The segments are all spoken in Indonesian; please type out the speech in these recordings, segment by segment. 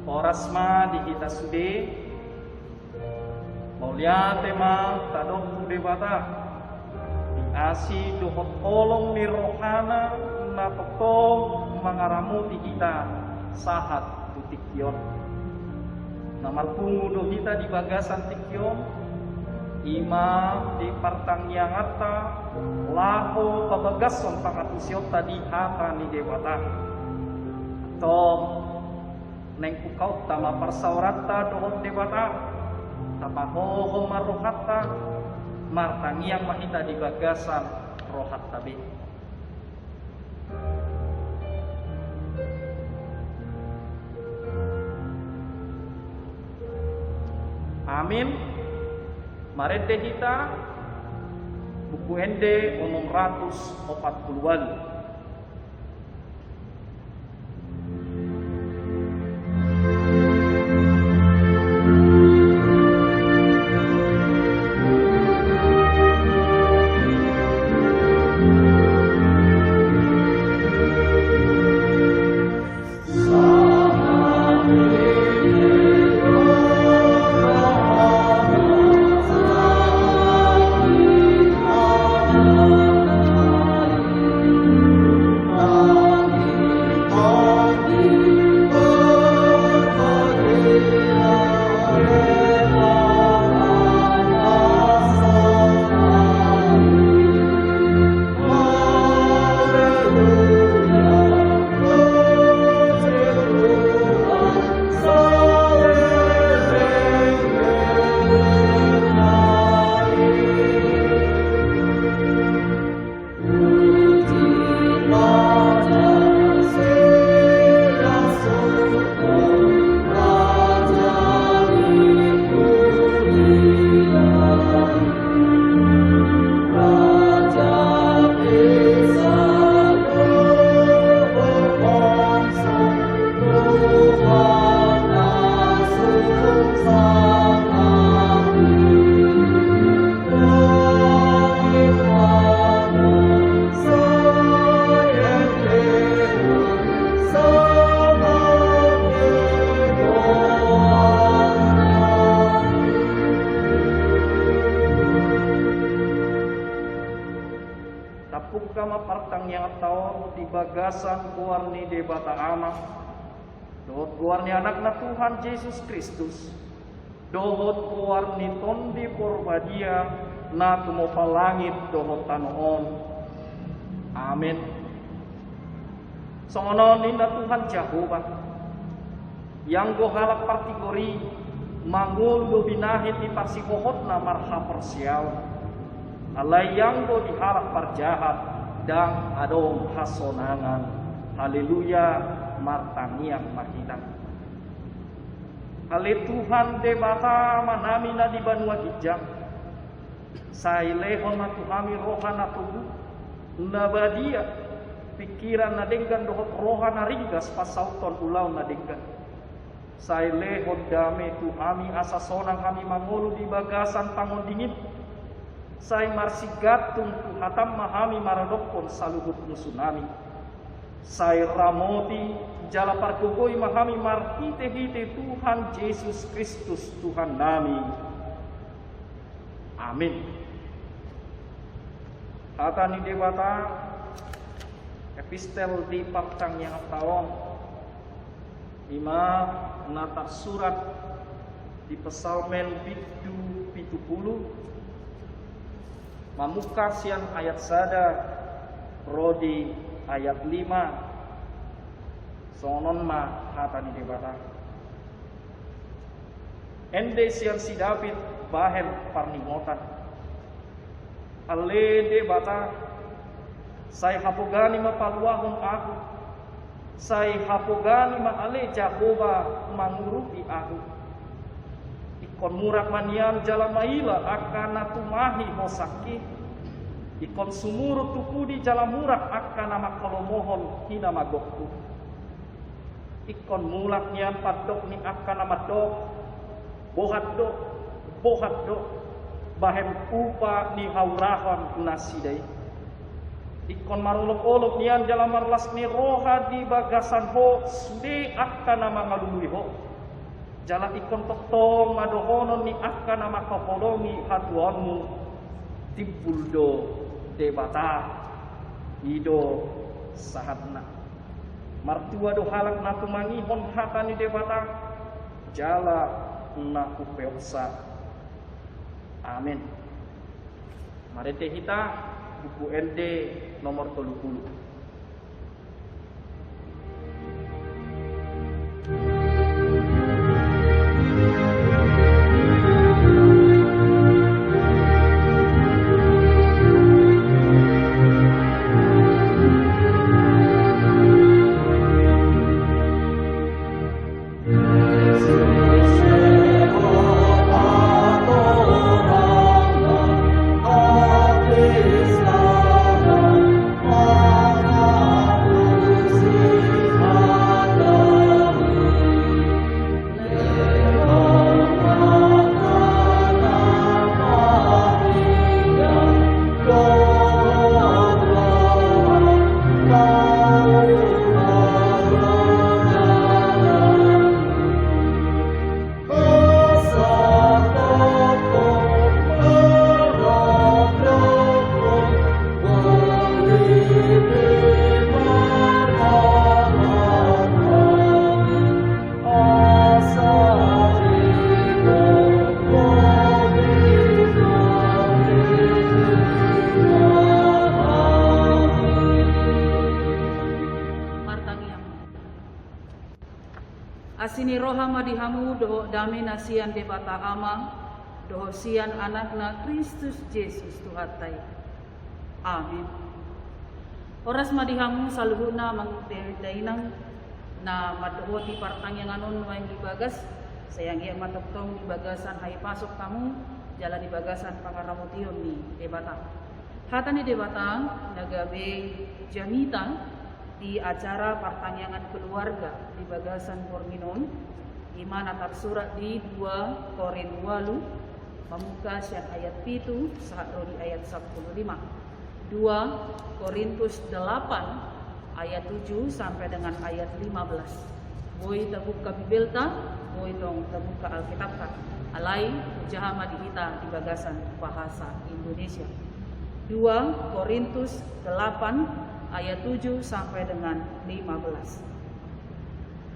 Orasma di kita sude Maulia tema tadong debata diasi dohot olong ni rohana na tokong mangaramu di kita sahat tutikyon namar pungudo kita di bagasan tikyon ima di partangnyangata laho pabagason pangatusyot tadi hata ni debata to neng ukau tama parsaurata dohot debata tapahoho marohata martangiang mahita di bagasan rohat tabi. Amin. Marete kita buku ende 640-an. Bagasan guarni debata ama dohot guarni anakna Tuhan Yesus Kristus dohot guarni tondi porbadia na tumopalangit dohot tanoon. Amin. Songonon ninda Tuhan Jehovah yang gohalak partigori mangul do binahit di parsihohot na marha persiaw alay yang go dihalak parjahat dan adong hasonangan. Haleluya, martangiang mahidang. Ale Tuhan debata manami na di banua hijab. Sailehon na tuhami rohana tubuh. Nabadia pikiran na denggan dohot rohana ringgas pasauton ulau na denggan. Sailehon dame tuhami asasonang kami mangulu di bagasan pangon dingin. Sai marsigatung hatam mahami maradokon saluhut musunami. Sai ramoti jala parkogoi mahami marhite-hite Tuhan Yesus Kristus Tuhan nami. Amin. Kata ni debata epistel di partang yang tawon ima natar surat di pesalmen bitu 70 Mamuka sian ayat sada Rodi ayat 5 Sonon ma hata ni debata Ende sian si David bahen parnimotan Ale debata Sai hapogani mapaluahon aku Sai hapogani ma ale Jehovah mangurupi aku Ikon murak manian jalamaila akan natumahi hosaki. Ikon sumurut tukudi jalan murak akan nama kolomohon hina magokku. Ikon mulak nian padok ni akan nama dok. Bohat dok. Bahem upa ni haurahon nasidai. Ikon marulok-olok nian jalan marlas ni roha di bagasan ho. Sude akan nama ngalului ho. Jala ikon totong madohonon ni akan nama kopolongi hatuanmu timbuldo debata ido sahatna. Martua do halak natu mangihon hatani debata jala naku peoksa. Amin. Marete kita buku LD nomor 30. Asini roha madihamu doho dame nasian debata ama doho sian anakna Kristus Yesus Tuhatai. Amin. Oras madihamu saluhuna mangdainang na madoho ti partangyanganon waing dibagas sayang iya matoktong di bagasan hai pasok kamu jalan di bagasan pangaramutiyon ni debata. Hata ni debata nagabe jamita di acara pertanyaan keluarga di bagasan Porminon iman atar surat di 2 Korin 8 pamuka siang ayat 7 saat di ayat 15 2 Korintus 8 ayat 7 sampai dengan ayat 15 boy tabuka bibelta boy tong tabuka alkitabka alai jahama di kita di bagasan bahasa Indonesia 2 Korintus 8 ayat 7 sampai dengan 15.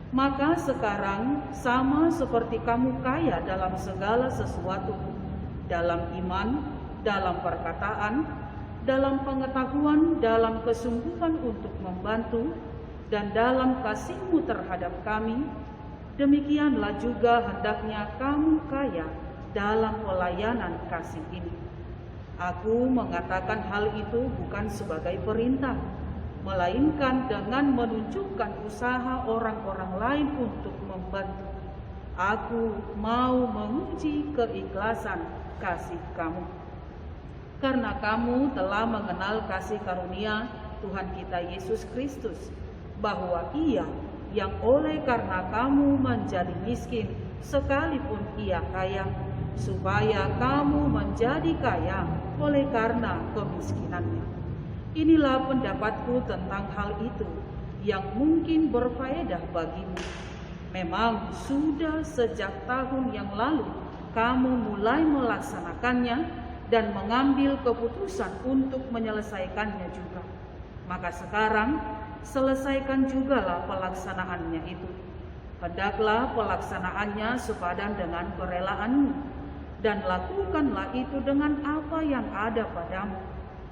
Maka sekarang sama seperti kamu kaya dalam segala sesuatu, dalam iman, dalam perkataan, dalam pengetahuan, dalam kesungguhan untuk membantu, dan dalam kasihmu terhadap kami, demikianlah juga hendaknya kamu kaya dalam pelayanan kasih ini. Aku mengatakan hal itu bukan sebagai perintah, melainkan dengan menunjukkan usaha orang-orang lain untuk membantu. Aku mau menguji keikhlasan kasih kamu. Karena kamu telah mengenal kasih karunia Tuhan kita Yesus Kristus, bahwa Ia yang oleh karena kamu menjadi miskin, sekalipun Ia kaya, supaya kamu menjadi kaya oleh karena kemiskinannya. Inilah pendapatku tentang hal itu yang mungkin berfaedah bagimu. Memang sudah sejak tahun yang lalu kamu mulai melaksanakannya dan mengambil keputusan untuk menyelesaikannya juga. Maka sekarang selesaikan jugalah pelaksanaannya itu. Hendaklah pelaksanaannya sepadan dengan kerelaanmu, dan lakukanlah itu dengan apa yang ada padamu.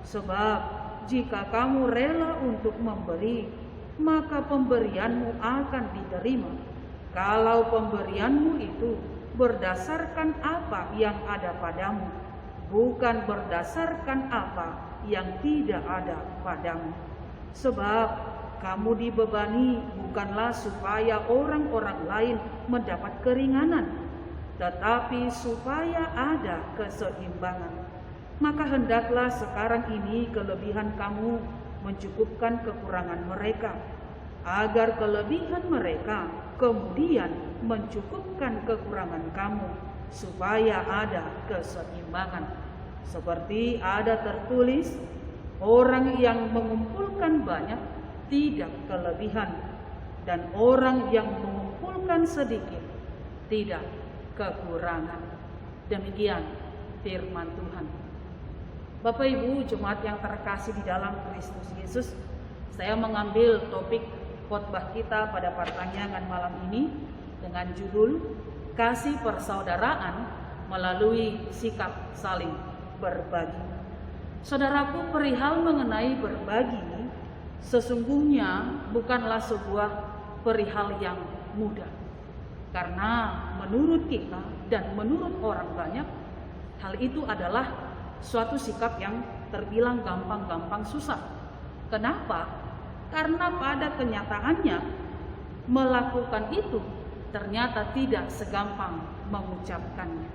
Sebab jika kamu rela untuk memberi, maka pemberianmu akan diterima. Kalau pemberianmu itu berdasarkan apa yang ada padamu, bukan berdasarkan apa yang tidak ada padamu. Sebab kamu dibebani bukanlah supaya orang-orang lain mendapat keringanan, tetapi supaya ada keseimbangan. Maka hendaklah sekarang ini kelebihan kamu mencukupkan kekurangan mereka, agar kelebihan mereka kemudian mencukupkan kekurangan kamu, supaya ada keseimbangan. Seperti ada tertulis, orang yang mengumpulkan banyak tidak kelebihan, dan orang yang mengumpulkan sedikit tidak kekurangan. Demikian firman Tuhan. Bapak Ibu jemaat yang terkasih di dalam Kristus Yesus, saya mengambil topik khotbah kita pada pertanyaan malam ini dengan judul Kasih Persaudaraan Melalui Sikap Saling Berbagi. Saudaraku, perihal mengenai berbagi sesungguhnya bukanlah sebuah perihal yang mudah. Karena menurut kita dan menurut orang banyak, hal itu adalah suatu sikap yang terbilang gampang-gampang susah. Kenapa? Karena pada kenyataannya melakukan itu ternyata tidak segampang mengucapkannya.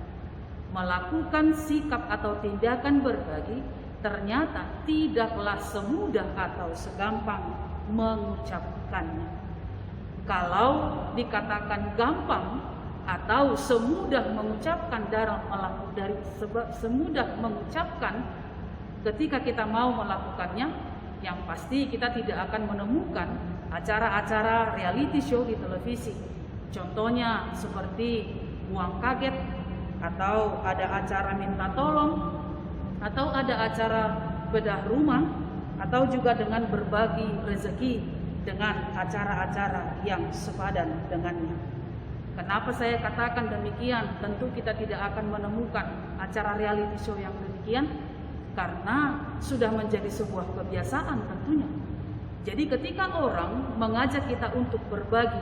Melakukan sikap atau tindakan berbagi ternyata tidaklah semudah atau segampang mengucapkannya. Kalau dikatakan gampang atau semudah mengucapkan semudah mengucapkan, ketika kita mau melakukannya, yang pasti kita tidak akan menemukan acara-acara reality show di televisi. Contohnya seperti buang kaget, atau ada acara minta tolong, atau ada acara bedah rumah, atau juga dengan berbagi rezeki dengan acara-acara yang sepadan dengannya. Kenapa saya katakan demikian? Tentu kita tidak akan menemukan acara reality show yang demikian, karena sudah menjadi sebuah kebiasaan tentunya. Jadi ketika orang mengajak kita untuk berbagi,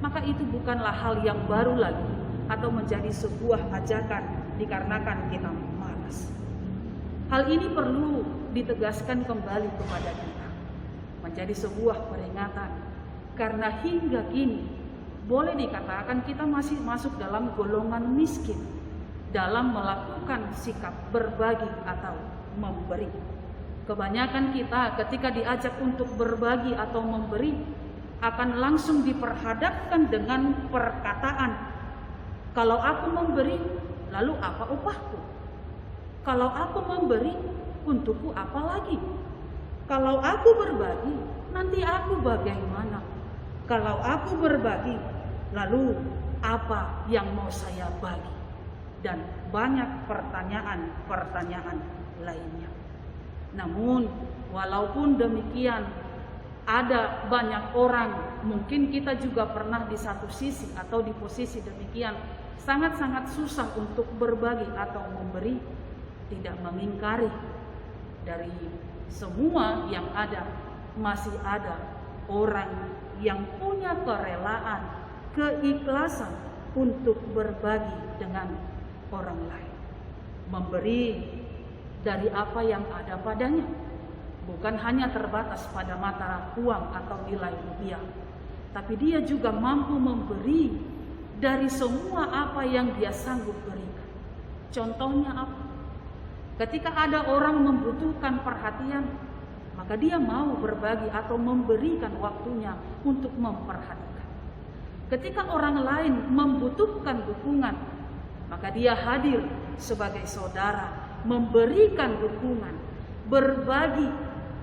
maka itu bukanlah hal yang baru lagi atau menjadi sebuah ajakan dikarenakan kita malas. Hal ini perlu ditegaskan kembali kepada kita, menjadi sebuah peringatan, karena hingga kini boleh dikatakan kita masih masuk dalam golongan miskin dalam melakukan sikap berbagi atau memberi. Kebanyakan kita ketika diajak untuk berbagi atau memberi akan langsung diperhadapkan dengan perkataan, kalau aku memberi, lalu apa upahku? Kalau aku memberi, untukku apa lagi? Kalau aku berbagi, nanti aku bagaimana? Kalau aku berbagi, lalu apa yang mau saya bagi? Dan banyak pertanyaan-pertanyaan lainnya. Namun, walaupun demikian, ada banyak orang, mungkin kita juga pernah di satu sisi atau di posisi demikian, sangat-sangat susah untuk berbagi atau memberi, tidak mengingkari dari semua yang ada, masih ada orang yang punya kerelaan, keikhlasan untuk berbagi dengan orang lain, memberi dari apa yang ada padanya, bukan hanya terbatas pada mata uang atau nilai rupiah, tapi dia juga mampu memberi dari semua apa yang dia sanggup berikan. Contohnya apa? Ketika ada orang membutuhkan perhatian, maka dia mau berbagi atau memberikan waktunya untuk memperhatikan. Ketika orang lain membutuhkan dukungan, maka dia hadir sebagai saudara, memberikan dukungan, berbagi,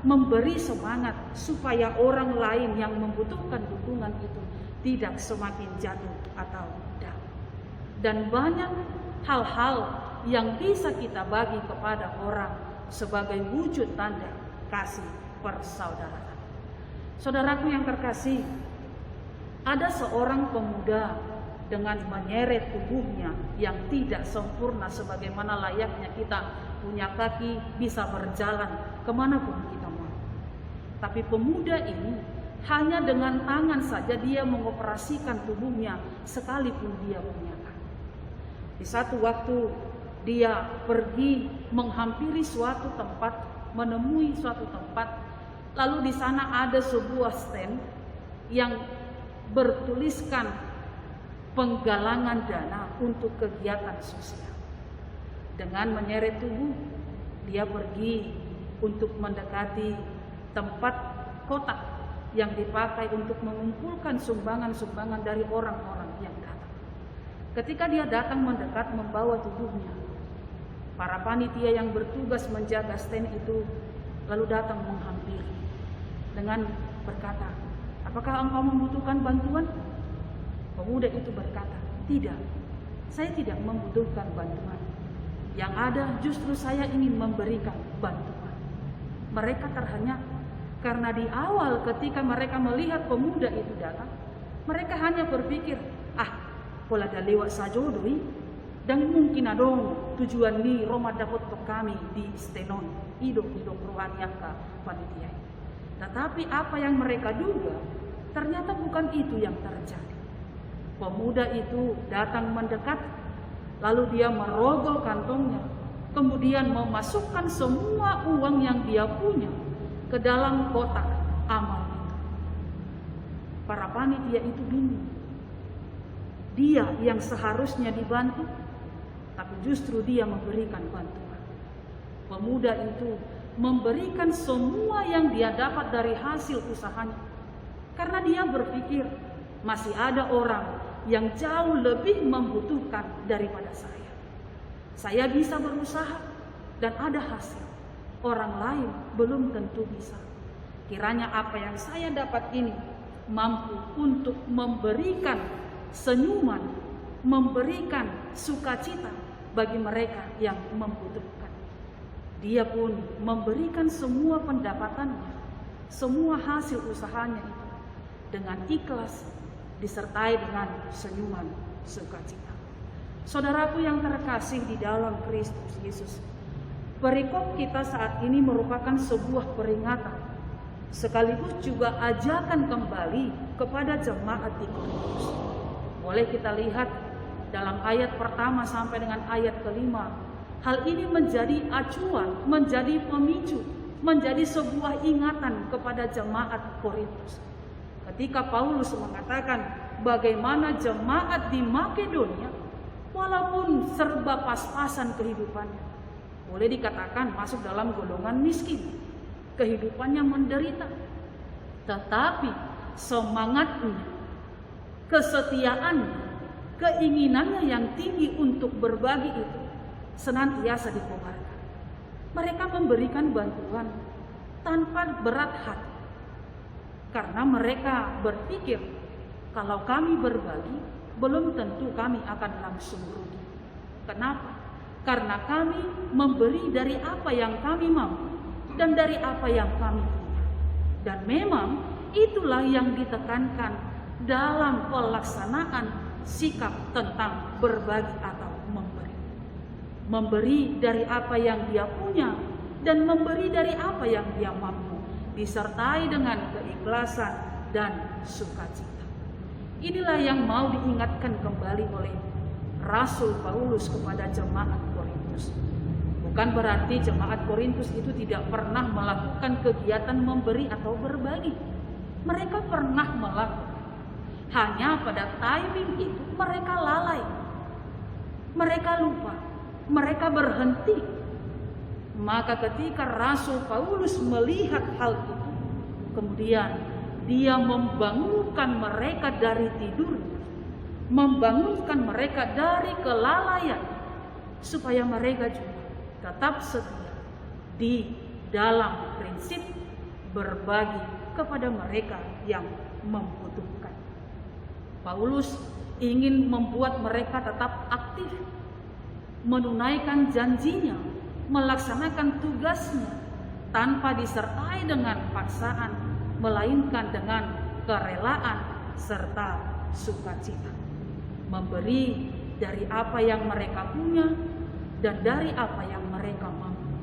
memberi semangat supaya orang lain yang membutuhkan dukungan itu tidak semakin jatuh atau down. Dan banyak hal-hal yang bisa kita bagi kepada orang sebagai wujud tanda kasih persaudaraan. Saudaraku yang terkasih, ada seorang pemuda dengan menyeret tubuhnya yang tidak sempurna sebagaimana layaknya kita punya kaki bisa berjalan kemanapun kita mau. Tapi pemuda ini hanya dengan tangan saja dia mengoperasikan tubuhnya sekalipun dia punya kaki. Di satu waktu dia pergi menghampiri suatu tempat, menemui suatu tempat, lalu di sana ada sebuah stand yang bertuliskan penggalangan dana untuk kegiatan sosial. Dengan menyeret tubuh, dia pergi untuk mendekati tempat kotak yang dipakai untuk mengumpulkan sumbangan-sumbangan dari orang-orang yang datang. Ketika dia datang mendekat membawa tubuhnya, para panitia yang bertugas menjaga stand itu lalu datang menghampiri dengan berkata, "Apakah engkau membutuhkan bantuan?" Pemuda itu berkata, Tidak, saya tidak membutuhkan bantuan. Yang ada justru saya ingin memberikan bantuan. Mereka terhenyak karena di awal ketika mereka melihat pemuda itu datang, mereka hanya berpikir, pola dah lewat saja doi, dan mungkin adong tujuan ni Roma dapat ke kami di Stenon, hidup rohani ka panitia. Tetapi apa yang mereka duga, ternyata bukan itu yang terjadi. Pemuda itu datang mendekat, lalu dia merogoh kantongnya, kemudian memasukkan semua uang yang dia punya ke dalam kotak amal itu. Para panitia itu bingung. Dia yang seharusnya dibantu, tapi justru dia memberikan bantuan. Pemuda itu memberikan semua yang dia dapat dari hasil usahanya, karena dia berpikir masih ada orang yang jauh lebih membutuhkan daripada saya. Saya bisa berusaha dan ada hasil, orang lain belum tentu bisa. Kiranya apa yang saya dapat ini mampu untuk memberikan senyuman, memberikan sukacita bagi mereka yang membutuhkan. Dia pun memberikan semua pendapatannya, semua hasil usahanya itu dengan ikhlas, disertai dengan senyuman sukacita. Saudaraku yang terkasih di dalam Kristus Yesus, perikop kita saat ini merupakan sebuah peringatan, sekaligus juga ajakan kembali kepada jemaat di Korintus. Boleh kita lihat dalam ayat pertama sampai dengan ayat kelima, hal ini menjadi acuan, menjadi pemicu, menjadi sebuah ingatan kepada jemaat Korintus. Ketika Paulus mengatakan bagaimana jemaat di Makedonia, walaupun serba pas-pasan kehidupannya, boleh dikatakan masuk dalam golongan miskin, kehidupannya menderita, tetapi semangatnya, kesetiaannya, keinginannya yang tinggi untuk berbagi itu senantiasa dikobarkan. Mereka memberikan bantuan tanpa berat hati, karena mereka berpikir kalau kami berbagi belum tentu kami akan langsung rugi. Kenapa? Karena kami memberi dari apa yang kami mampu dan dari apa yang kami punya. Dan memang itulah yang ditekankan dalam pelaksanaan sikap tentang berbagi atau memberi. Memberi dari apa yang dia punya dan memberi dari apa yang dia mampu, disertai dengan keikhlasan dan sukacita. Inilah yang mau diingatkan kembali oleh Rasul Paulus kepada jemaat Korintus. Bukan berarti jemaat Korintus itu tidak pernah melakukan kegiatan memberi atau berbagi. Mereka pernah melakukan. Hanya pada timing itu mereka lalai. Mereka lupa. Mereka berhenti. Maka ketika Rasul Paulus melihat hal itu, kemudian dia membangunkan mereka dari tidur, membangunkan mereka dari kelalaian, supaya mereka juga tetap setia di dalam prinsip berbagi kepada mereka yang membutuhkan. Paulus ingin membuat mereka tetap aktif, menunaikan janjinya, melaksanakan tugasnya tanpa disertai dengan paksaan, melainkan dengan kerelaan serta sukacita. Memberi dari apa yang mereka punya dan dari apa yang mereka mampu.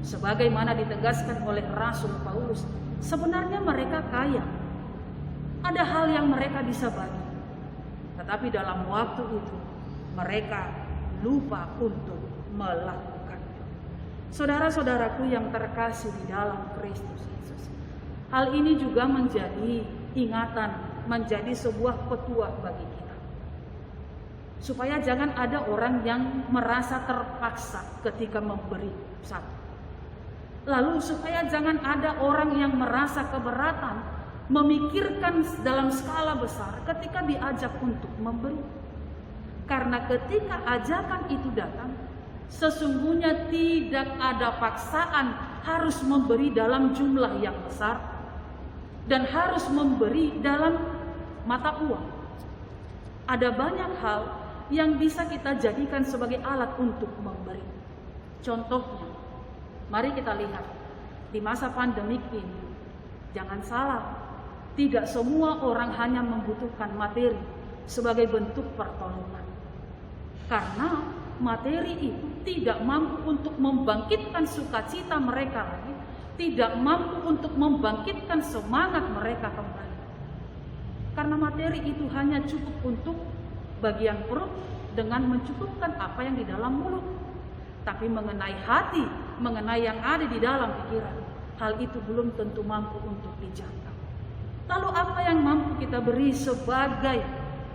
Sebagaimana ditegaskan oleh Rasul Paulus, sebenarnya mereka kaya. Ada hal yang mereka bisa bagi. Tetapi dalam waktu itu mereka lupa untuk melakukan. Saudara-saudaraku yang terkasih di dalam Kristus Yesus, hal ini juga menjadi ingatan, menjadi sebuah petua bagi kita. Supaya jangan ada orang yang merasa terpaksa ketika memberi satu. Lalu supaya jangan ada orang yang merasa keberatan, memikirkan dalam skala besar ketika diajak untuk memberi. Karena ketika ajakan itu datang, sesungguhnya tidak ada paksaan harus memberi dalam jumlah yang besar dan harus memberi dalam mata uang. Ada banyak hal yang bisa kita jadikan sebagai alat untuk memberi. Contohnya, mari kita lihat di masa pandemik ini. Jangan salah, tidak semua orang hanya membutuhkan materi sebagai bentuk pertolongan. Karena materi itu tidak mampu untuk membangkitkan sukacita mereka lagi, tidak mampu untuk membangkitkan semangat mereka kembali. Karena materi itu hanya cukup untuk bagian perut dengan mencukupkan apa yang di dalam mulut. Tapi mengenai hati, mengenai yang ada di dalam pikiran, hal itu belum tentu mampu untuk dijangkau. Lalu apa yang mampu kita beri sebagai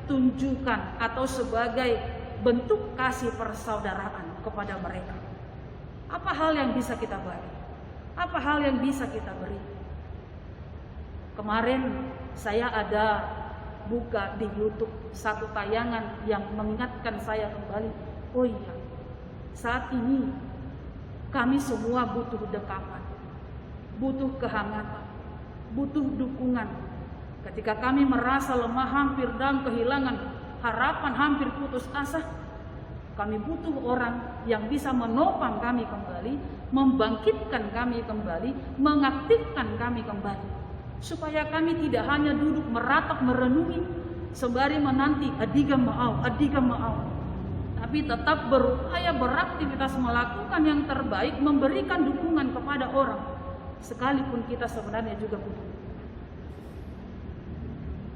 tunjukan atau sebagai bentuk kasih persaudaraan kepada mereka? Apa hal yang bisa kita beri? Apa hal yang bisa kita beri? Kemarin saya ada buka di YouTube satu tayangan yang mengingatkan saya kembali. Oh iya, saat ini kami semua butuh dekapan, butuh kehangatan, butuh dukungan. Ketika kami merasa lemah, hampir dalam kehilangan harapan, hampir putus asa, kami butuh orang yang bisa menopang kami kembali, membangkitkan kami kembali, mengaktifkan kami kembali. Supaya kami tidak hanya duduk meratap merenungi sembari menanti adiga mau, tapi tetap berupaya beraktivitas melakukan yang terbaik, memberikan dukungan kepada orang, sekalipun kita sebenarnya juga butuh.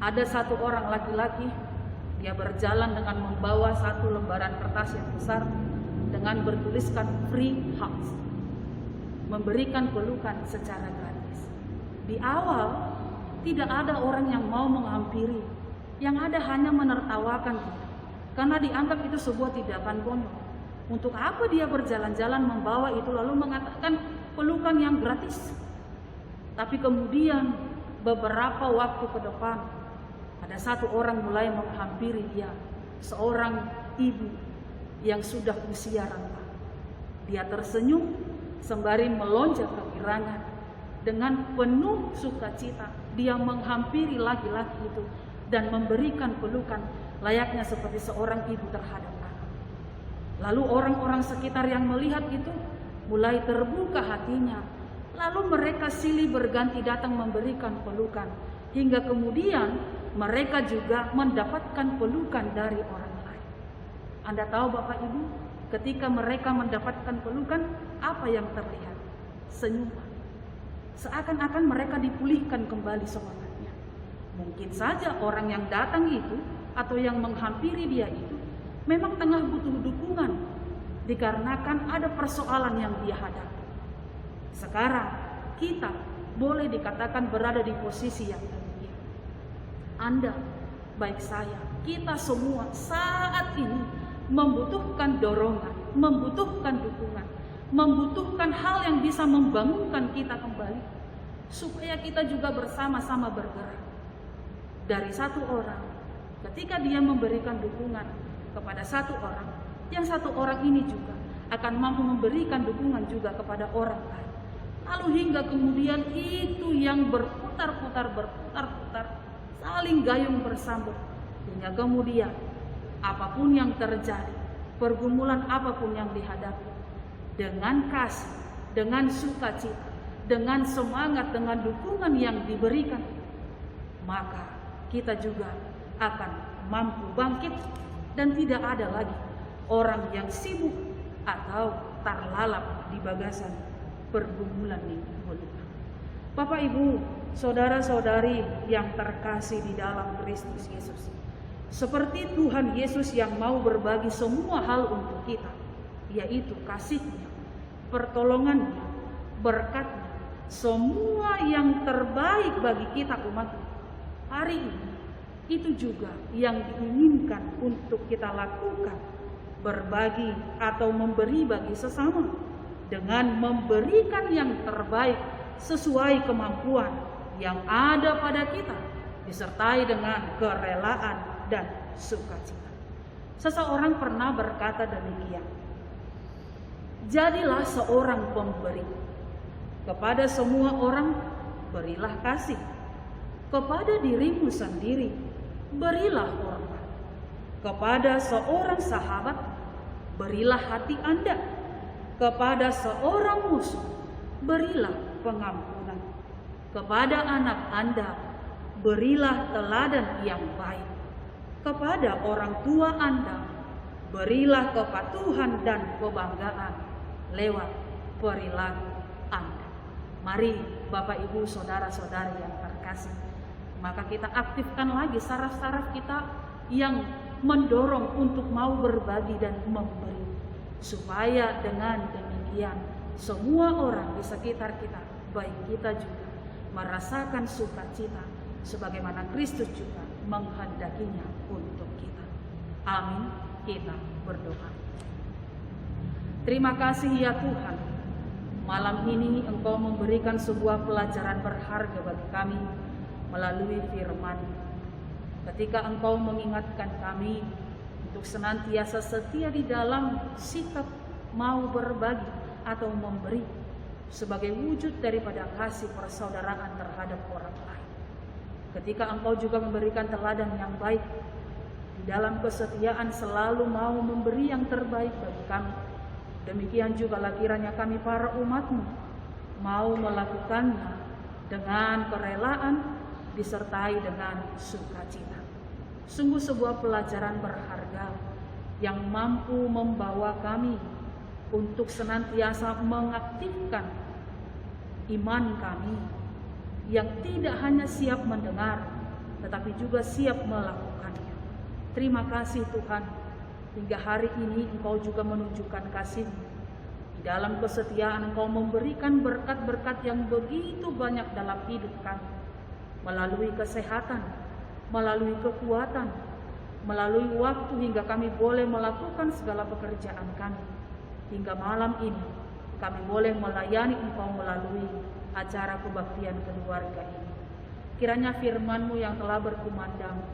Ada satu orang laki-laki, dia berjalan dengan membawa satu lembaran kertas yang besar dengan bertuliskan free hugs, memberikan pelukan secara gratis. Di awal tidak ada orang yang mau menghampiri, yang ada hanya menertawakan kita, karena dianggap itu sebuah tindakan konyol. Untuk apa dia berjalan-jalan membawa itu lalu mengatakan pelukan yang gratis? Tapi kemudian beberapa waktu ke depan ada satu orang mulai menghampiri dia, seorang ibu yang sudah usia renta. Dia tersenyum sembari melonjak kegirangan. Dengan penuh sukacita dia menghampiri laki-laki itu dan memberikan pelukan layaknya seperti seorang ibu terhadap anak. Lalu orang-orang sekitar yang melihat itu mulai terbuka hatinya. Lalu mereka silih berganti datang memberikan pelukan, hingga kemudian mereka juga mendapatkan pelukan dari orang lain. Anda tahu Bapak Ibu, ketika mereka mendapatkan pelukan, apa yang terlihat? Senyuman. Seakan-akan mereka dipulihkan kembali semangatnya. Mungkin saja orang yang datang itu atau yang menghampiri dia itu memang tengah butuh dukungan dikarenakan ada persoalan yang dia hadapi. Sekarang kita boleh dikatakan berada di posisi yang demikian. Anda, baik saya, kita semua saat ini membutuhkan dorongan, membutuhkan dukungan, membutuhkan hal yang bisa membangunkan kita kembali, supaya kita juga bersama-sama bergerak. Dari satu orang, ketika dia memberikan dukungan kepada satu orang, yang satu orang ini juga akan mampu memberikan dukungan juga kepada orang lain. Lalu hingga kemudian itu yang berputar-putar, saling gayung bersambut, hingga kemudian apapun yang terjadi, pergumulan apapun yang dihadapi, dengan kasih, dengan sukacita, dengan semangat, dengan dukungan yang diberikan, maka kita juga akan mampu bangkit dan tidak ada lagi orang yang sibuk atau terlalap di bagasan pergumulan ini. Bapak Ibu, saudara-saudari yang terkasih di dalam Kristus Yesus, seperti Tuhan Yesus yang mau berbagi semua hal untuk kita, yaitu kasih-Nya, pertolongan-Nya, berkat-Nya, semua yang terbaik bagi kita umat-Nya. Hari ini itu juga yang diinginkan untuk kita lakukan, berbagi atau memberi bagi sesama dengan memberikan yang terbaik sesuai kemampuan yang ada pada kita, disertai dengan kerelaan dan sukacita. Seseorang pernah berkata demikian, jadilah seorang pemberi. Kepada semua orang berilah kasih. Kepada dirimu sendiri berilah hormat. Kepada seorang sahabat, berilah hati Anda. Kepada seorang musuh, berilah pengampunan. Kepada anak Anda, berilah teladan yang baik. Kepada orang tua Anda, berilah kepatuhan dan kebanggaan lewat perilaku Anda. Mari Bapak Ibu saudara-saudari yang terkasih, maka kita aktifkan lagi saraf-saraf kita yang mendorong untuk mau berbagi dan memberi, supaya dengan demikian semua orang di sekitar kita, baik kita juga, merasakan sukacita sebagaimana Kristus juga menghendakinya untuk kita. Amin. Kita berdoa. Terima kasih ya Tuhan, malam ini Engkau memberikan sebuah pelajaran berharga bagi kami melalui firman. Ketika Engkau mengingatkan kami untuk senantiasa setia di dalam sikap mau berbagi atau memberi sebagai wujud daripada kasih persaudaraan terhadap orang lain. Ketika Engkau juga memberikan teladan yang baik di dalam kesetiaan selalu mau memberi yang terbaik bagi kami, demikian juga kiranya kami para umat-Mu mau melakukannya dengan kerelaan disertai dengan sukacita. Sungguh sebuah pelajaran berharga yang mampu membawa kami untuk senantiasa mengaktifkan iman kami yang tidak hanya siap mendengar tetapi juga siap melakukannya. Terima kasih Tuhan, hingga hari ini Engkau juga menunjukkan kasih-Mu. Di dalam kesetiaan Engkau memberikan berkat-berkat yang begitu banyak dalam hidup kami, melalui kesehatan, melalui kekuatan, melalui waktu hingga kami boleh melakukan segala pekerjaan kami. Hingga malam ini kami boleh melayani Engkau melalui acara kebaktian keluarga ini. Kiranya firman-Mu yang telah berkumandang,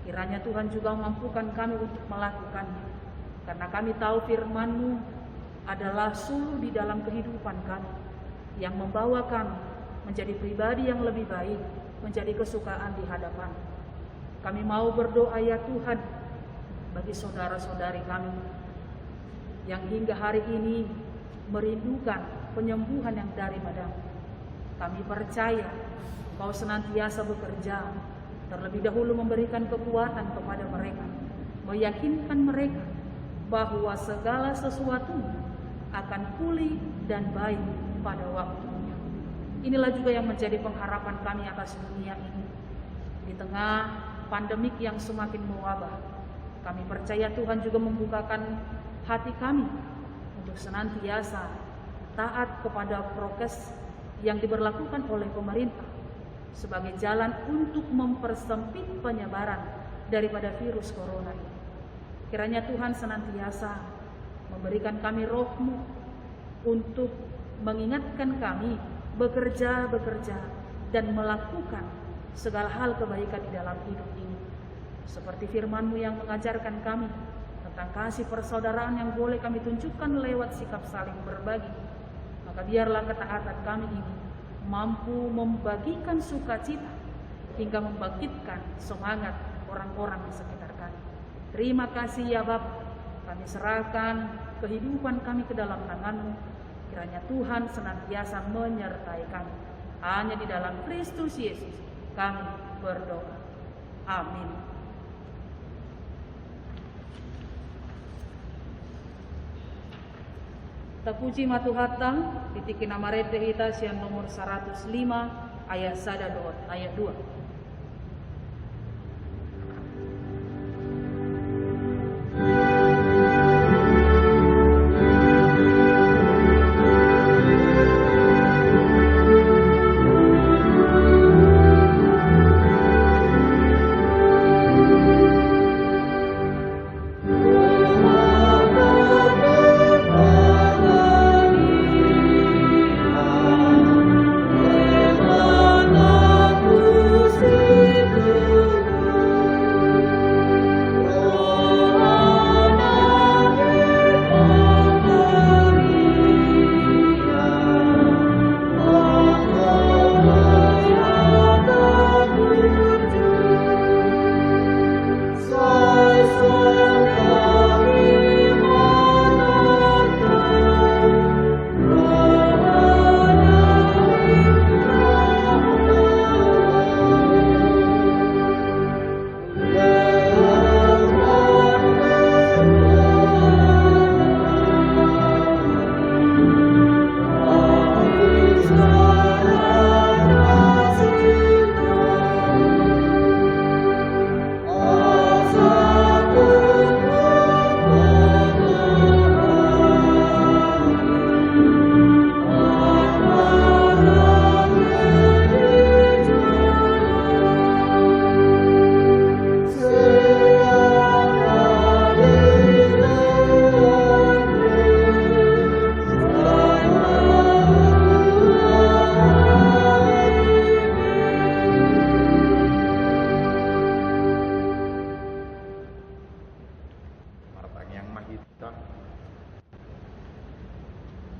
kiranya Tuhan juga mampukan kami untuk melakukannya. Karena kami tahu firman-Mu adalah suluh di dalam kehidupan kami, yang membawa kami menjadi pribadi yang lebih baik, menjadi kesukaan di hadapan. Kami mau berdoa ya Tuhan bagi saudara-saudari kami yang hingga hari ini merindukan penyembuhan yang daripada-Mu. Kami percaya Engkau senantiasa bekerja, terlebih dahulu memberikan kekuatan kepada mereka, meyakinkan mereka bahwa segala sesuatu akan pulih dan baik pada waktunya. Inilah juga yang menjadi pengharapan kami atas dunia ini. Di tengah pandemik yang semakin mewabah, kami percaya Tuhan juga membukakan hati kami untuk senantiasa taat kepada prokes yang diberlakukan oleh pemerintah sebagai jalan untuk mempersempit penyebaran daripada virus corona ini. Kiranya Tuhan senantiasa memberikan kami roh-Mu untuk mengingatkan kami bekerja dan melakukan segala hal kebaikan di dalam hidup ini. Seperti firman-Mu yang mengajarkan kami tentang kasih persaudaraan yang boleh kami tunjukkan lewat sikap saling berbagi. Maka biarlah ketaatan kami ini mampu membagikan sukacita hingga membangkitkan semangat orang-orang di sekitar kami. Terima kasih ya Bapa, kami serahkan kehidupan kami ke dalam tangan-Mu. Kiranya Tuhan senantiasa menyertai kami. Hanya di dalam Kristus Yesus kami berdoa. Amin. Terpuji Matuhata, titikin amarete ita sian nomor 105 ayat 1 ayat 2.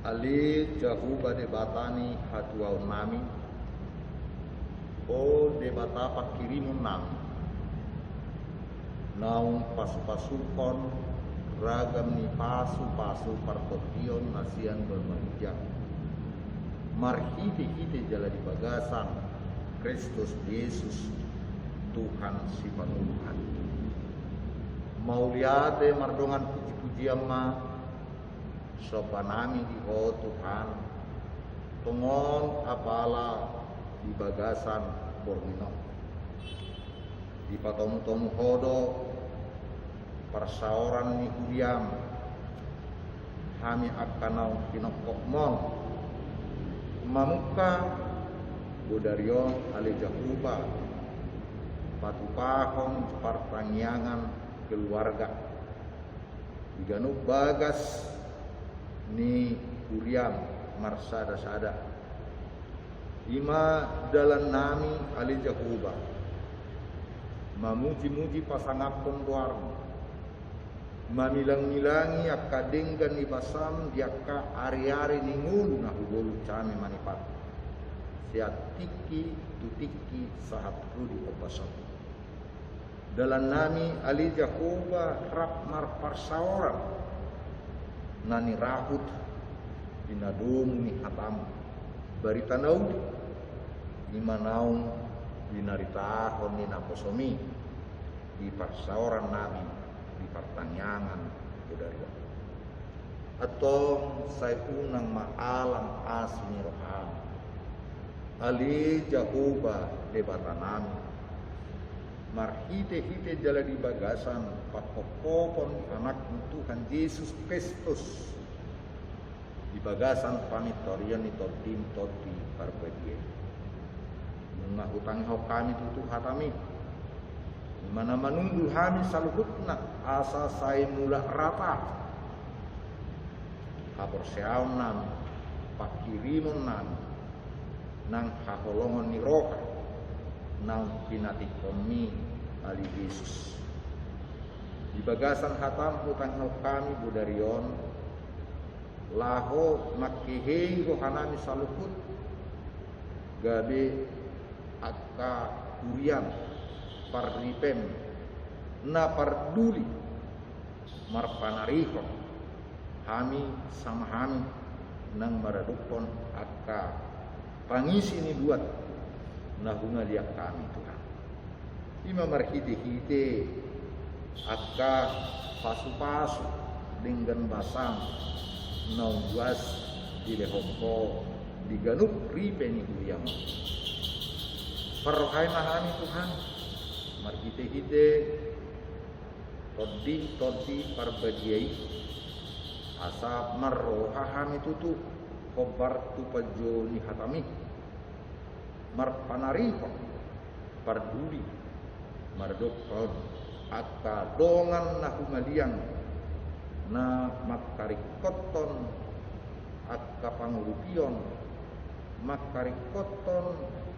Ali jahuba debatani hatuau nami o debata pakirimun nami naung pasu-pasukon ragam ni pasu-pasu partotion nasian bermanjang marhite-hite jala di bagasan Kristus Yesus Tuhan si penuhan mau liate mardongan puji-pujian ma sopanami di oh Tuhan pengon apala di bagasan bormino di patomu-tomu hodo persaoran ni hudiam kami akanau kinokok mon mamuka bodarion ale jahuba patupahon pertangyangan keluarga diganu bagas ni kuriam marsada-sada ima dalam nami ali jahuba mamuji-muji pasangapon doarmu mamilang-milangi akka denggan ni basam diakka ari-ari ni ngulu na hubolu cami manipat siat tiki tutiki sahat rudi opasam dalam nami ali jahuba rap mar parsaoran nani rahut dinadomu ni hatam barita naud imanaung dinaritahon ni naposomi di parsaoran nami di pertanyaan budaya atau saya unang maalang asmi rohani ali jahuba debatanami marhite-hite jala di bagasan pakopopon anak Tuhan Yesus Kristus di bagasan pamitorian ni todim todi parbedie nunga hutang hau kami tutu hatami dimana menunggu kami saluhutna asa saya mula rata hapor seaunan pakirimun nan nang haholongon ni roka nang pinatikomi ali Yesus di bagasan hatam hutang hau kami budarion laho makihe rohanami saluhut gabe akka kurian parlipem na parduli marpanariho kami sama kami nang maradukon akka pangisi ni buat nahunga liak kami Tuhan ima marhite-hite akka pasu-pasu dengan basam naung buas di lehoko diganup ripe ni huyam perhai mahami Tuhan marhite-hite todi parbagiai asa marrohahami tutu kobar tu pajo ni hatami marpanariho parduli mardokon akka dongan na humaliang na makarikoton akka pangulupion makarikoton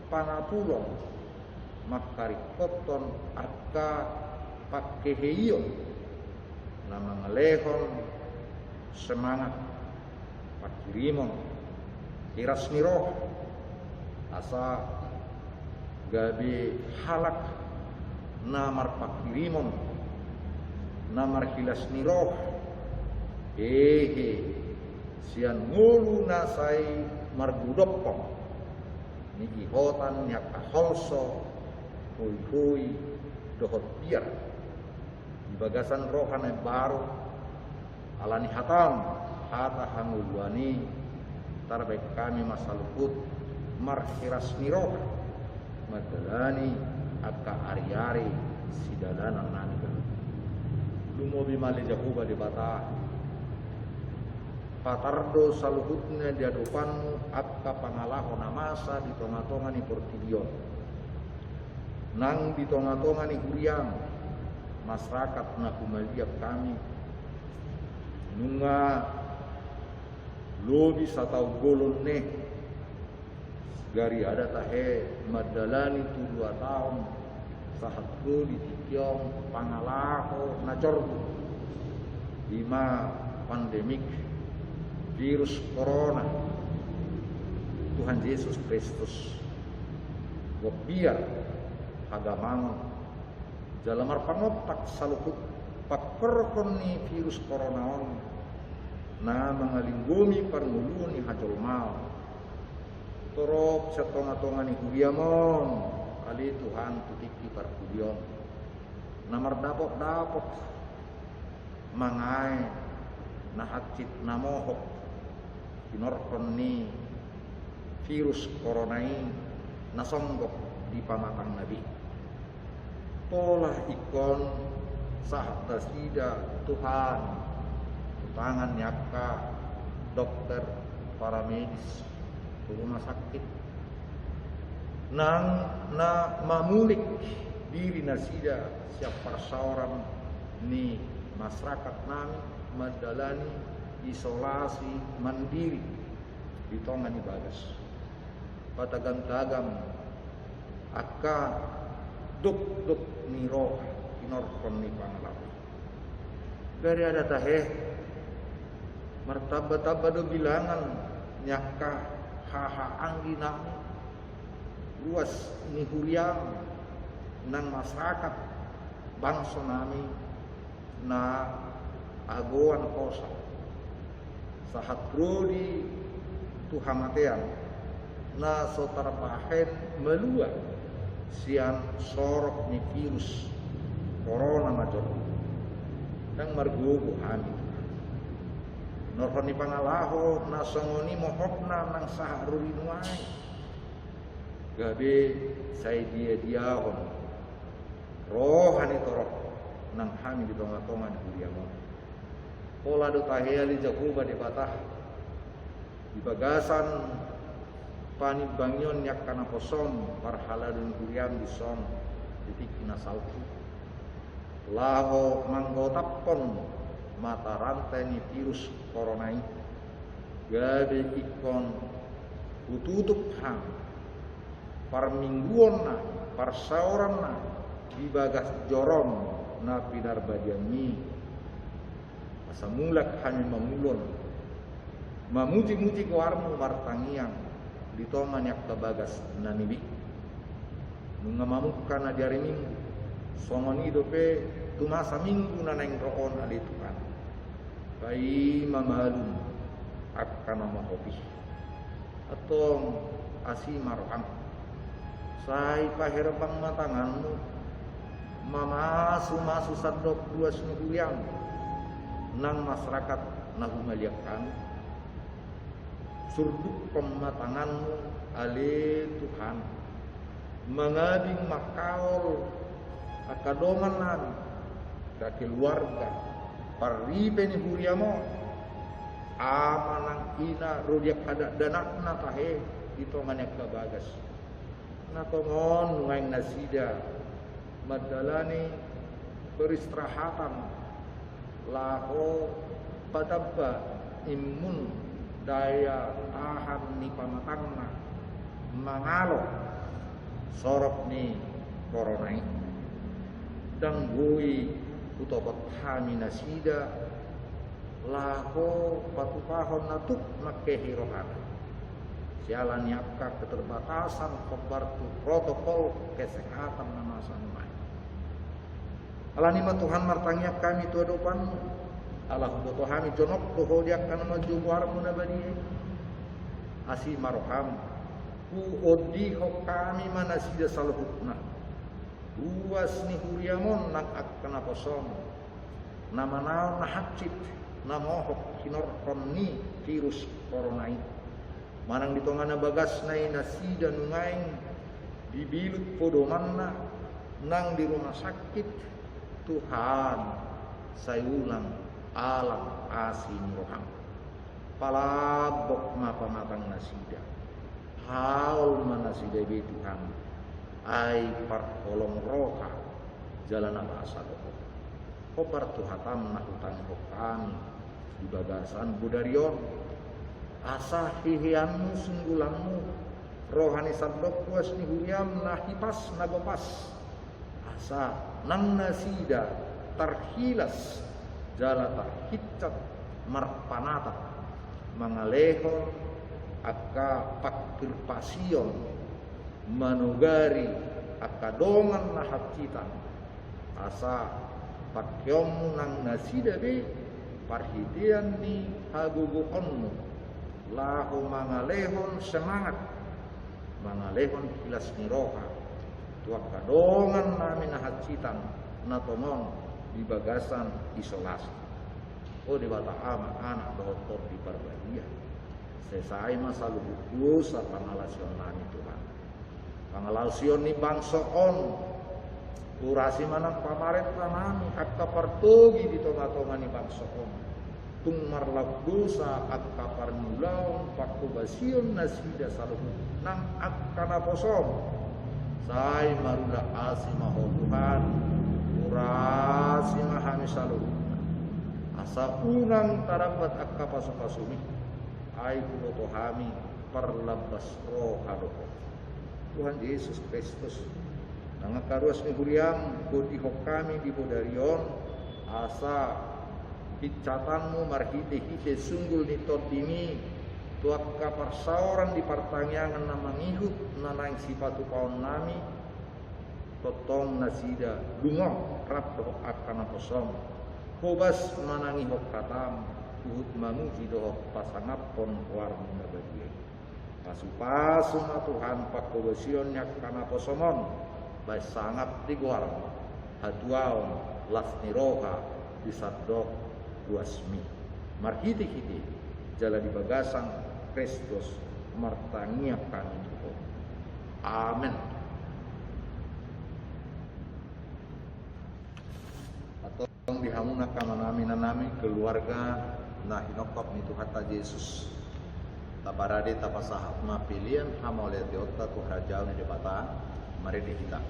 panapulong makarikoton akka pakeheion na mangalehon semangat pakirimon iras niroh asa gabi halak namar pakirimon namar kilas niroh sian ngulu nasai mardudopong niki hotan nyak holso hui dohot biar di bagasan rohan yang baru alani hatam hata hangulwani tarbaik kami masalukut marhiras niroh madalani akka ari-ari sidalanan nani lumo bimali jahuba di bata patardo saluhutnya di hadapanmu akka pangalaho namasa di tonga-tonga ni portidion nang di tonga-tonga ni huriang masyarakat na kumaliap kami nunga lobi satau golon ne gari ada tahe madalani tu 2 tahun sahatku di tikyong pangalaho nacor 5 pandemik virus corona Tuhan Yesus Kristus biar hagamangon jalamar pangotak salukut pakerkon ni virus corona on na mangalinggumi parngulun ni hajol mal torop sa tonga-tonga ni kubiamon ali Tuhan tutiki parkubion na mardapok-dapok mangay na hatsit na mohok kinorkon ni virus corona ini nasonggok di pamatang nabi pola ikon sahat tasida Tuhan tangan nyaka dokter para medis rumah sakit nang na mamulik diri nasida siap perseoran ni masyarakat nami madalani isolasi mandiri di tongan ibagas patagam-tagam akka duk ni roh inorkon ni pangalawi dari ada tahe martaba-taba do bilangan nyaka haha anggi nami luas ni huriang nang masyarakat bangsa nami na agoan kosa sahat rodi tuhamatean na sotarpahen melua sian sorok ni virus corona major dan margugo hani norhoni pangalaho na songoni mohokna nang saharuri nuai gabe say dia-diahon rohani torok nang hami di tonga-tonga di kuriamo pola do tahea di jakuba di batah di bagasan pani bangyon yak kana kosom parhala dun kuriam di son titik nasalku laho manggotapon mata rantai ni virus corona ini gabe ikon ututup hang par mingguon na par sauran na di bagas jorom na pinar badiani asa mulak hanya mamulon mamuji-muji kawarmu martangiang di tongan yak kabagas nanibi nungamamukkan na diari minggu somoni dope tumasa minggu na naing roon ali Tuhan bai mamalum akan mahobi atong asimaroham sai paherbang matanganmu mamasu sadok dua semingguan nang masyarakat nahumaliakan surduk pematanganmu ale Tuhan mengabing makaol akadomanan da keluarga paribe ni huriamo amanang ina rodiak ada danakna tahe ditongan yak kabagas natongon ngaing nasida madalani beristirahatan laho padabba imun daya tahan ni pamatangna mangalo sorok ni corona dan gui utopot hami nasida laho patupahon natuk makehirohana sialan yapka keterbatasan kebartu protokol kesehatan nama sanmai alani Tuhan martangiap kami tu adopan Allah botohami jonok doho diakan maju warmu nabadi asi maroham ku odi ho kami manasida saluhutna luas ni huriamon nak akana posom nama naon nahacit namohok kinorkon ni virus corona ini manang ditongana bagas nai nasida nungaing dibilut podomanna nang di rumah sakit Tuhan sayulang alam asin roham palabok mapamatang nasida haul manasida be Tuhan ai parkolong roha jalan asa doho kopar tuhatam nahutan hokami di bagasan budarion asa hihianmu sunggulanmu rohani sabdok puas ni huriam nahipas nagopas asa nang nasida tarhilas jala tarhicat marpanata mangalehon aka pakirpasion manugari aka dongan nahacitan asa pakyom nang nasida be parhitian ni hagugukonmu lahu mangalehon semangat mangalehon hilas niroha tuak kadongan nami nahacitan natomon di bagasan isolasi di bata ama anak dokter di Parbadia sesai masa luhur sa pangalasion nami Tuhan pangalasion ni bangsoon urasi manang pamaret nami akka partogi di tonga-tonga ni bangsoon tung marlap dosa akka parmulaon pakubasion nasida saluhur nang akka naposom sai maruda asi maho Tuhan urasi mahami saluhur asa unang tarapat akka pasupasumi ay kulotohami perlabas roh haloko Tuhan Yesus Kristus nangakaruas ni Huriam kutihok kami di Bodarion asa hicatanmu marhite-hite sunggul ni tordimi tuak kaparsauran di partangyangan na mangihuk nanaing sipatu paon nami totong nasida dungong rap doh akana posom Kobas manangi hok katam uhut manguji doh pasangapon warmu nabadie pasu-pasu na Tuhan pakobasion nyak kana posomon bay sangap di guarmu hatuaon las niroha di sadok guasmi marhiti-hiti jala di bagasan Kristus martangia kami Tuhan amin. Dihamuna kama nami keluarga nah hinokop ni Tuhan ta Yesus tabarade tapasahat ma pilihan hamole diota tu harajau ni debata mari kita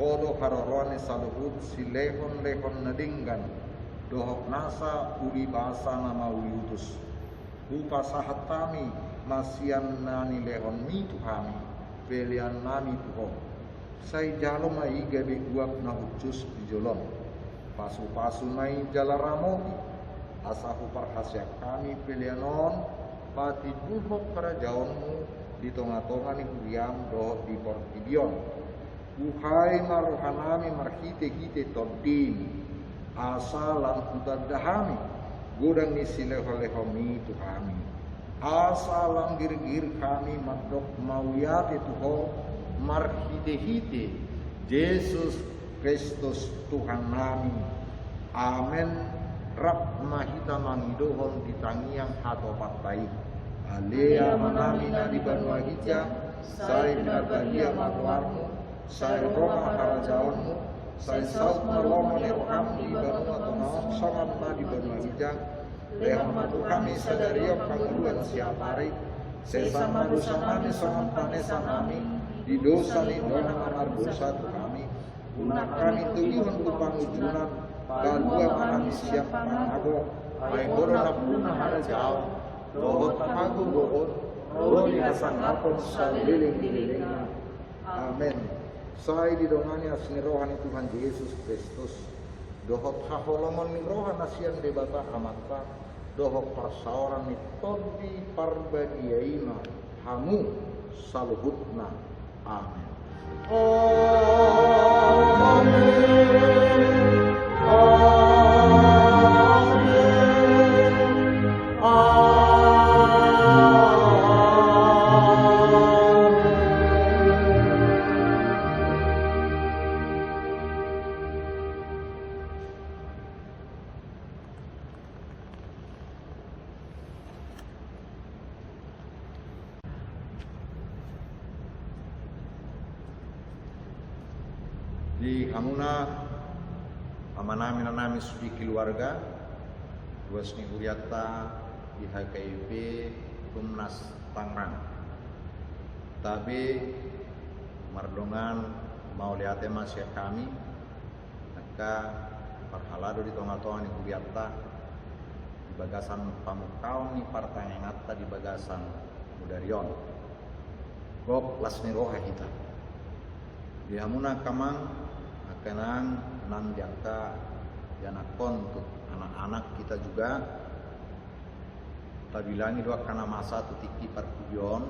kodo harorone saluhut si lehon nadinggan dohok nasa uli basa nama uliutus upa sahatami masian nani lehon mi tuhami pelian nami tuho sai jalo mai gabe guak na hucus di jolon pasu-pasu nai jalaramoti asahu parhasya kami pelianon pati buhok kerajaanmu di tonga-tonga ni Huriam dohok di Portibion Uhai maruhanami marhite-hite toddim asalan utadahami godang ni sileho-lehomi tuhami asalan gir-gir kami madok mauyate tuho marhite-hite Yesus Kristus Tuhan nami amen rap mahita mangidohon ditangiang hatopatai alea manamina di Banua Hija sai binarbadia matuarmu sai Roma harajaonmu sai saut maloma leroham di Banua Tonaon sangat na di Banua Hija lehon matu kami sadariok panguluan siapari sesama dosa nami sama panesa nami, di dosa ni dona amar dosa tu kami, guna kami tujuan tu pangujunan, kadua kami siap panago, ay corona puna hara jauh, rohot pagu rohot, roh dinasan apon sa liling-liling. Amin. Saya didongani asni rohani Tuhan Yesus Kristus, dohot haholomon ni rohan asian debata amata, dohot persauran ni todi parbadiaina, hamu saluhutna. Amin. Di hamuna amanami nanami sudi keluarga duasni huriata di HKIP Tumnas Tangerang. Tapi mardongan mau lihat masih kami maka perhalado di tengah-tengah ni huriata di bagasan pamukau ni partai ngata di bagasan Mudarion. Gok lasni roha kita. Di hamuna kamang kenang nan jangka janakon untuk anak-anak kita juga tabilangi dua kana masa tu tiki parkujon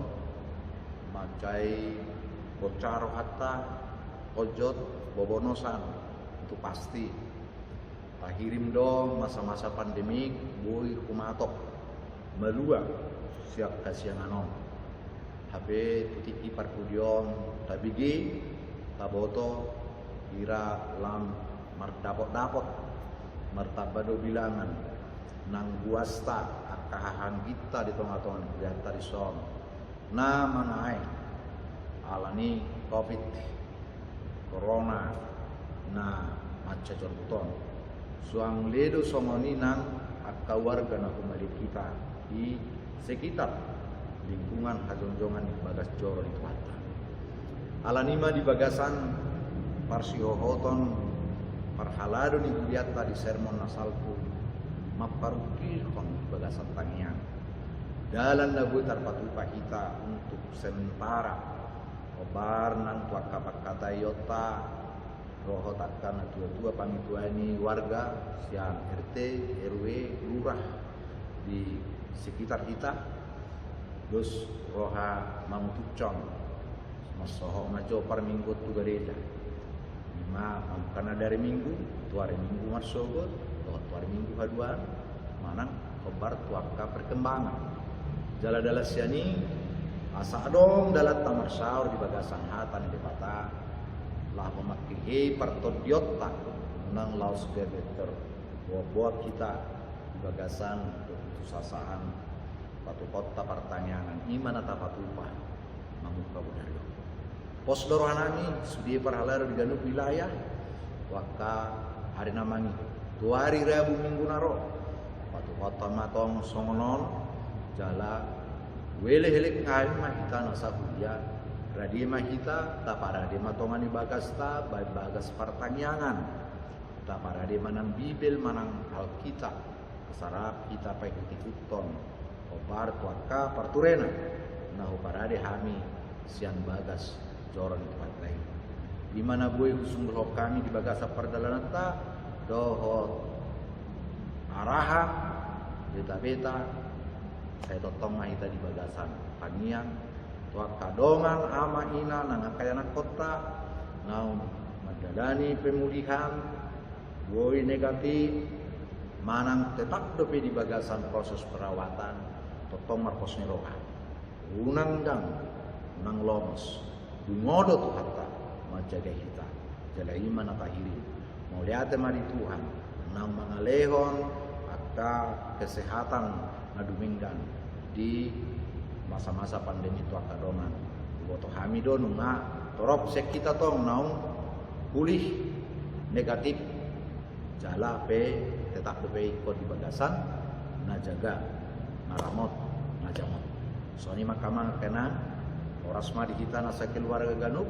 macai bocaro hatta ojot bobonosan itu pasti tahirim dong masa-masa pandemik boy kumatok melua siap kasiananon HP tu tiki parkujon tabigi taboto kira lam mardapot-dapot martabado bilangan nang guasta akahan kita di tengah-tengah kelihatan di son na manai alani covid corona na maca conton suang ledo somoni nang akka warga na kumali kita di sekitar lingkungan hajonjongan di bagas joro di Tuata alanima di bagasan parsihohoton parhalado ni budiata di sermon nasalku maparukihon bagasan tangian dalan na butar patupa kita untuk sementara obar nang tuaka pakata yota roho takkan tua-tua pamituani warga siang RT RW lurah di sekitar kita terus roha mamutucong masoho majo par minggu tu gereja karena dari minggu tu hari minggu marsogot tu hari minggu haduan manang kobar tuaka perkembangan jala-jala siani asa dong dalat tamar saur di bagasan hatan di pata lah memakai partodiota nang laus gebeter buat kita di bagasan susasaan patu kota pertanyaan iman atau patupa mamuka budari pos dorohanami sudi parhalar di ganuk wilayah waka hari namangi tu hari Rabu minggu naro patu kota matong songonon jala wele helek kain mah kita nasa hudia radi mah kita tak pada di matongan bagasta bagas pertanyaan tak pada di manang bibel manang alkitab kesarap kita pai kutikuton obar tuaka parturena nahu parade hami sian bagas joran tempat lain di mana boy husung roh kami di bagasa perdalanan ta doho araha beta-beta saya totong mahita di bagasan pangian tua kadongan ama ina nangakayana kota ngau madalani pemulihan boy negatif manang tetap dope di bagasan proses perawatan totong marpos roha unang dang nang lomos dungodo tu hatta majaga kita jala iman atahiri mau lihat mari Tuhan nang mangalehon akka kesehatan naduminggan di masa-masa pandemi tu akadongan boto hamidon nga torop sek kita tong naung pulih negatif jala pe tetap dope ikut di bagasan na jaga naramot najamot Soni makamang kena oras madi kita nasa keluarga ganup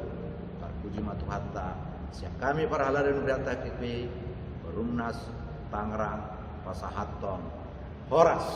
puji matu hatta siap kami para haladen berata KP Perumnas Tangerang Pasahaton Horas